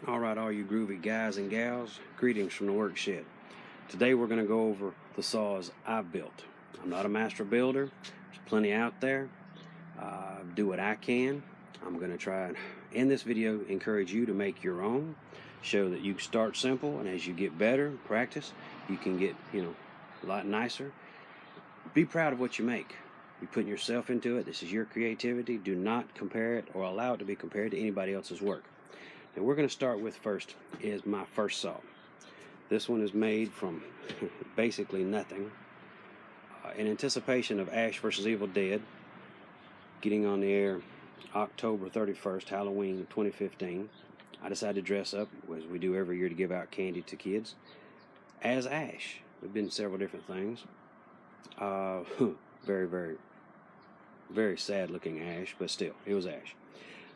Alright, all you groovy guys and gals, greetings from the work shed. Today we're going to go over the saws I've built. I'm not a master builder, there's plenty out there. Do what I can. I'm going to try and, in this video, encourage you to make your own. Show that you start simple, and as you get better, practice, you can get, a lot nicer. Be proud of what you make. You're putting yourself into it. This is your creativity. Do not compare it or allow it to be compared to anybody else's work. And we're going to start with first is my first saw. This one is made from basically nothing. In anticipation of Ash vs. Evil Dead getting on the air October 31st, Halloween 2015, I decided to dress up, as we do every year, to give out candy to kids, as Ash. We've been several different things. Very, very, very sad looking Ash, but still, it was Ash.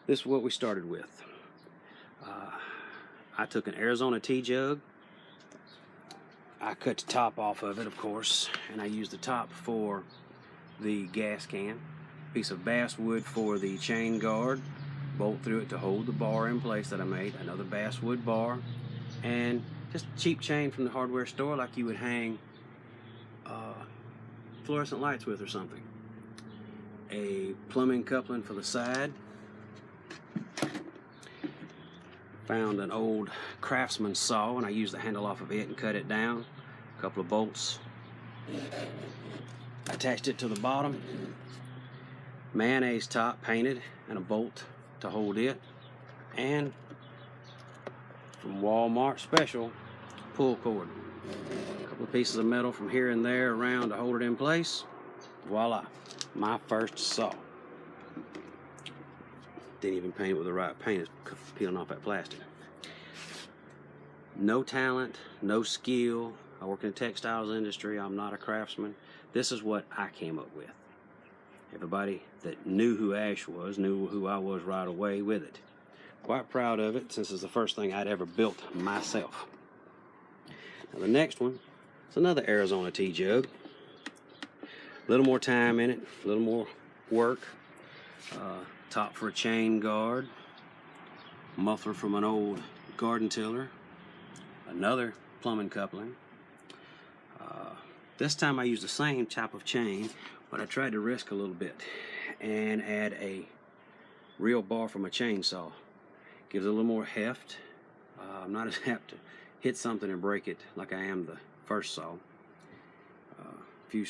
This is what we started with. I took an Arizona tea jug. I cut the top off of it, of course, and I used the top for the gas can. Piece of basswood for the chain guard. Bolt through it to hold the bar in place that I made. Another basswood bar. And just cheap chain from the hardware store, like you would hang fluorescent lights with or something. A plumbing coupling for the side. Found an old Craftsman saw, and I used the handle off of it and cut it down. A couple of bolts. Attached it to the bottom. Mayonnaise top painted, and a bolt to hold it. And from Walmart special, pull cord. A couple of pieces of metal from here and there around to hold it in place. Voila, my first saw. Didn't even paint it with the right paint, it's peeling off that plastic. No talent, no skill. I work in the textiles industry. I'm not a craftsman. This is what I came up with. Everybody that knew who Ash was knew who I was right away with it. Quite proud of it, since it's the first thing I'd ever built myself. Now the next one is another Arizona tea jug. A little more time in it, a little more work. Top for a chain guard, muffler from an old garden tiller, another plumbing coupling. This time I used the same type of chain, but I tried to risk a little bit and add a real bar from a chainsaw. Gives it a little more heft. I'm not as apt to hit something and break it like I am the first saw. A few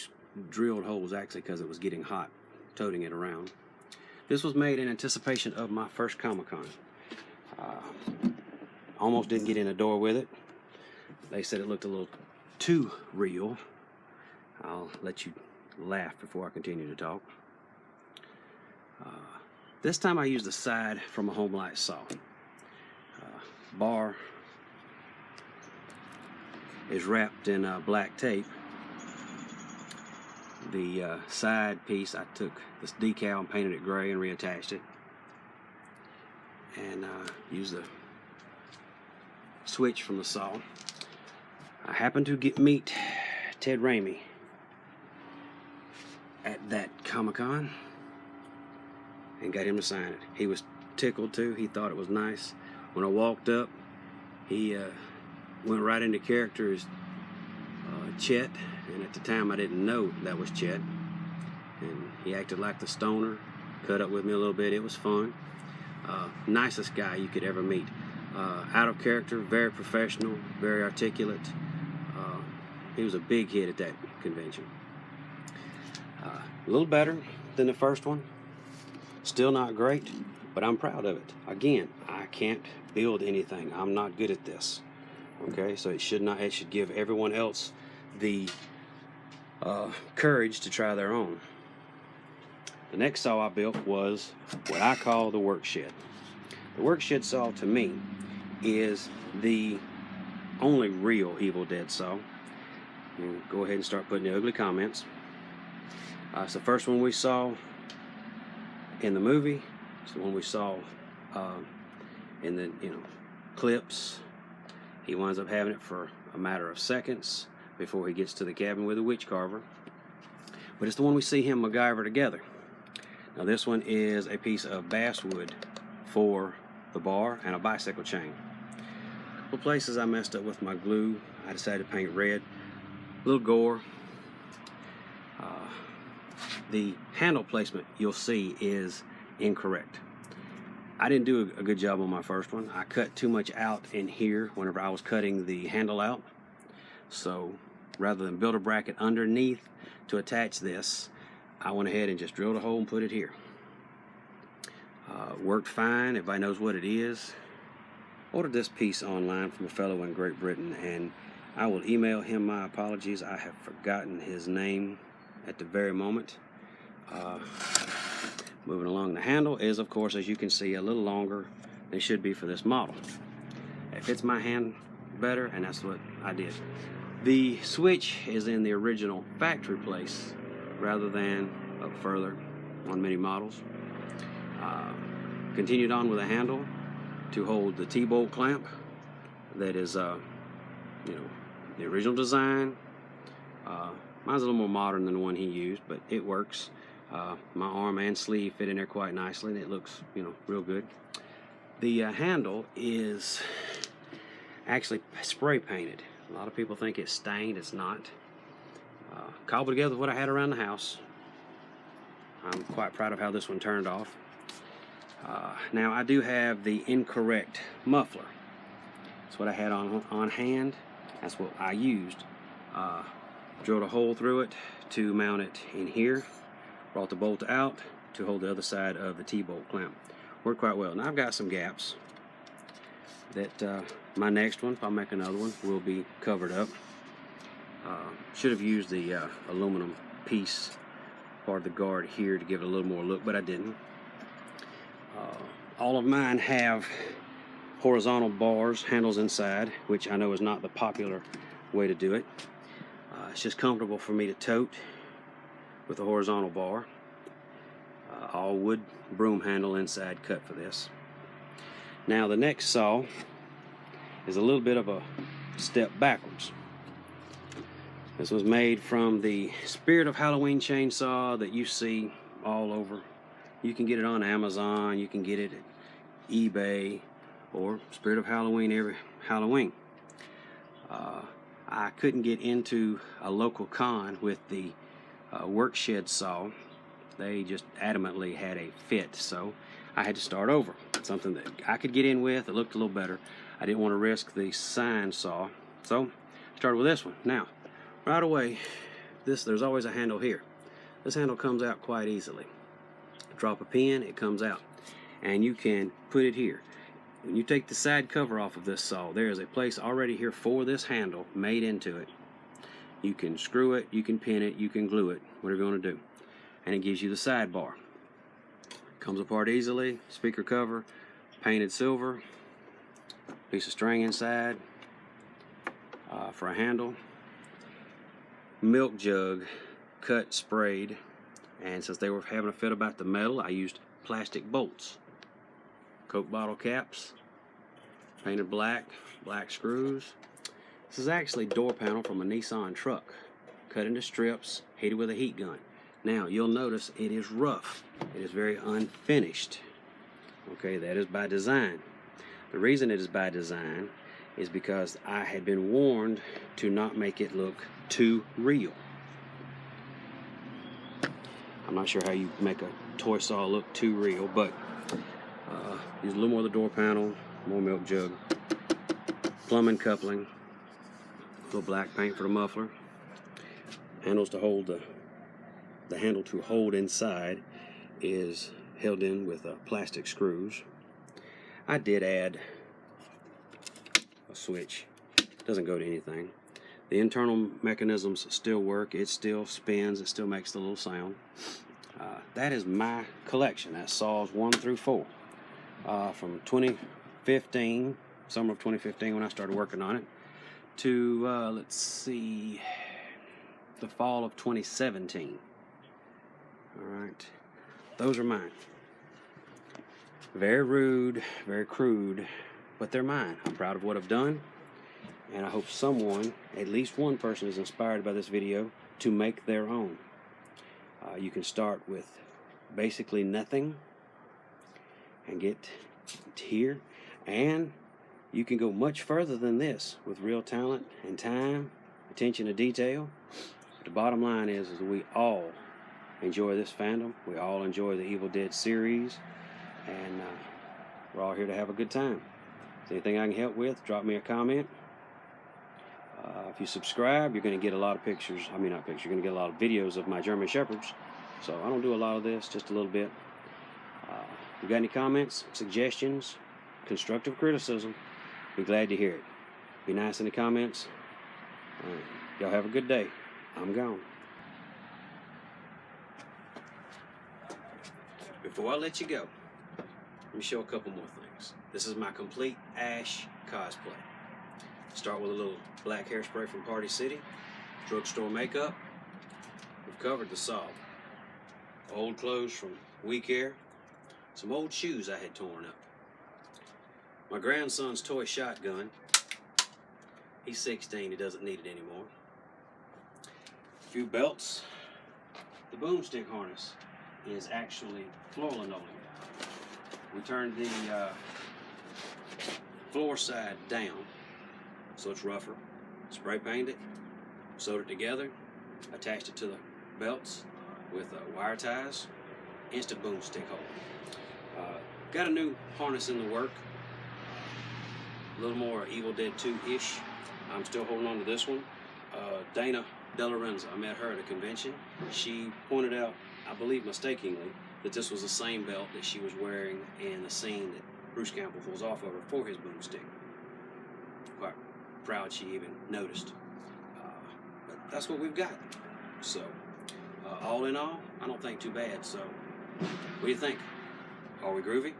drilled holes actually because it was getting hot toting it around. This was made in anticipation of my first Comic-Con. Almost didn't get in the door with it. They said it looked a little too real. I'll let you laugh before I continue to talk. This time I used the side from a home light saw. Bar is wrapped in black tape. The side piece, I took this decal and painted it gray and reattached it. And used the switch from the saw. I happened to meet Ted Raimi at that Comic-Con and got him to sign it. He was tickled too. He thought it was nice. When I walked up, he went right into character as Chet, and at the time I didn't know that was Chet, and he acted like the stoner, cut up with me a little bit. It was fun. Nicest guy you could ever meet. Out of character, very professional, very articulate. He was a big hit at that convention. A little better than the first one. Still not great, but I'm proud of it. Again, I can't build anything. I'm not good at this. Okay, so it should give everyone else the courage to try their own. The next saw I built was what I call the work shed. The work shed saw, to me, is the only real EvilDead saw. You go ahead and start putting the ugly comments. It's the first one we saw in the movie. It's the one we saw in the clips. He winds up having it for a matter of seconds before he gets to the cabin with a witch carver. But it's the one we see him MacGyver together. Now this one is a piece of basswood for the bar and a bicycle chain. couple places I messed up with my glue. I decided to paint red. A little gore. The handle placement you'll see is incorrect. I didn't do a good job on my first one. I cut too much out in here whenever I was cutting the handle out. So rather than build a bracket underneath to attach this, I went ahead and just drilled a hole and put it here. Worked fine. Everybody knows what it is. Ordered this piece online from a fellow in Great Britain, and I will email him my apologies. I have forgotten his name at the very moment. Moving along, the handle is, of course, as you can see, a little longer than it should be for this model. It fits my hand better, and that's what I did. The switch is in the original factory place rather than up further on many models. Continued on with a handle to hold the T-bolt clamp. That is, the original design. Mine's a little more modern than the one he used, but it works. My arm and sleeve fit in there quite nicely, and it looks, real good. The handle is actually spray painted. A lot of people think it's stained. It's not. Cobbled together with what I had around the house. I'm quite proud of how this one turned off. Now I do have the incorrect muffler. That's what I had on hand. That's what I used. Drilled a hole through it to mount it in here. Brought the bolt out to hold the other side of the T-bolt clamp. Worked quite well. Now I've got some gaps that my next one, if I make another one, will be covered up. Should have used the aluminum piece part of the guard here to give it a little more look, but I didn't. All of mine have horizontal bars, handles inside, which I know is not the popular way to do it. It's just comfortable for me to tote with a horizontal bar. All wood broom handle inside cut for this. Now the next saw is a little bit of a step backwards. This was made from the Spirit of Halloween chainsaw that you see all over. You can get it on Amazon, you can get it at eBay, or Spirit of Halloween every Halloween. I couldn't get into a local con with the work shed saw. They just adamantly had a fit, so I had to start over. Something that I could get in with, it looked a little better. I didn't want to risk the sign saw, so I started with this one. Now, right away, there's always a handle here. This handle comes out quite easily. Drop a pin, it comes out, and you can put it here. When you take the side cover off of this saw, there is a place already here for this handle made into it. You can screw it, you can pin it, you can glue it, whatever you want to do, and it gives you the sidebar. Comes apart easily. Speaker cover, painted silver, piece of string inside for a handle, milk jug cut, sprayed. And since they were having a fit about the metal, I used plastic bolts. Coke bottle caps, painted black, black screws. This is actually door panel from a Nissan truck, cut into strips, heated with a heat gun. Now, you'll notice it is rough. It is very unfinished. Okay, that is by design. The reason it is by design is because I had been warned to not make it look too real. I'm not sure how you make a toy saw look too real, but use a little more of the door panel, more milk jug, plumbing coupling, a little black paint for the muffler, handles to hold the handle to hold inside is held in with plastic screws. I did add a switch. Doesn't go to anything. The internal mechanisms still work. It still spins. It still makes the little sound. That is my collection. That's saws 1 through 4 from 2015, summer of 2015 when I started working on it, to let's see, the fall of 2017. All right, those are mine. Very rude, very crude, but they're mine. I'm proud of what I've done. And I hope someone, at least one person, is inspired by this video to make their own. You can start with basically nothing and get here, and You can go much further than this with real talent and time, attention to detail. But the bottom line is that we all enjoy this fandom. We all enjoy the Evil Dead series, and we're all here to have a good time. If there's anything I can help with, drop me a comment. If you subscribe, you're going to get a lot of pictures. I mean, not pictures. You're going to get a lot of videos of my German Shepherds. So I don't do a lot of this, just a little bit. If you got any comments, suggestions, constructive criticism, be glad to hear it. Be nice in the comments. Y'all have a good day. I'm gone. Before I let you go, let me show a couple more things. This is my complete Ash cosplay. Start with a little black hairspray from Party City, drugstore makeup. We've covered the Saw. Old clothes from Week Air, some old shoes I had torn up. My grandson's toy shotgun. He's 16, he doesn't need it anymore. A few belts. The boomstick harness is actually floor linoleum. We turned the floor side down so it's rougher. Spray painted it, sewed it together, attached it to the belts with wire ties, instant boomstick hold. Got a new harness in the work, a little more Evil Dead 2-ish. I'm still holding on to this one. Dana DeLorenzo, I met her at a convention. She pointed out, I believe mistakenly, that this was the same belt that she was wearing in the scene that Bruce Campbell pulls off of her for his boomstick. Quite proud she even noticed. But that's what we've got. So, all in all, I don't think too bad. So, what do you think? Are we groovy?